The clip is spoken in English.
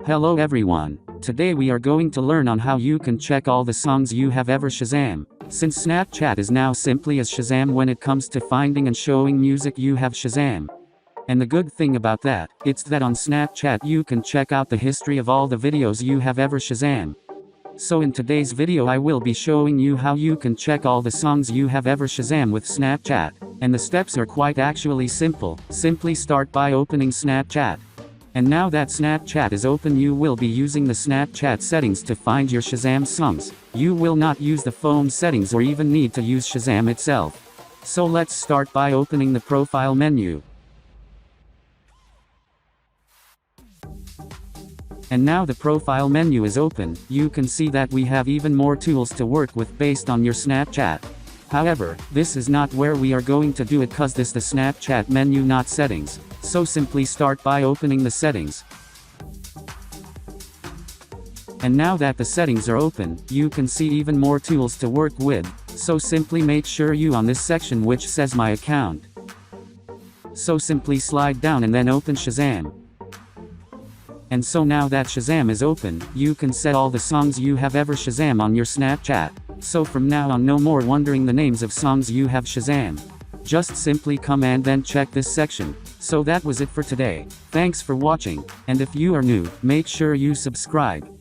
Hello everyone. Today we are going to learn on how you can check all the songs you have ever Shazam. Since Snapchat is now simply as Shazam when it comes to finding and showing music you have Shazam. And the good thing about that, it's that on Snapchat you can check out the history of all the videos you have ever Shazam. So in today's video I will be showing you how you can check all the songs you have ever Shazam with Snapchat. And the steps are quite actually simple. Simply start by opening Snapchat. And now that Snapchat is open, you will be using the Snapchat settings to find your Shazam songs. You will not use the phone settings or even need to use Shazam itself. So let's start by opening the profile menu. And now the profile menu is open. You can see that we have even more tools to work with based on your Snapchat. However, this is not where we are going to do it cause this the Snapchat menu, not settings. So simply start by opening the settings. And now that the settings are open, you can see even more tools to work with. So simply make sure you on this section which says my account. So simply slide down and then open Shazam. And so now that Shazam is open, you can set all the songs you have ever Shazam on your Snapchat. So from now on no more wondering the names of songs you have Shazam. Just simply come and then check this section. So that was it for today. Thanks for watching, and if you are new, make sure you subscribe.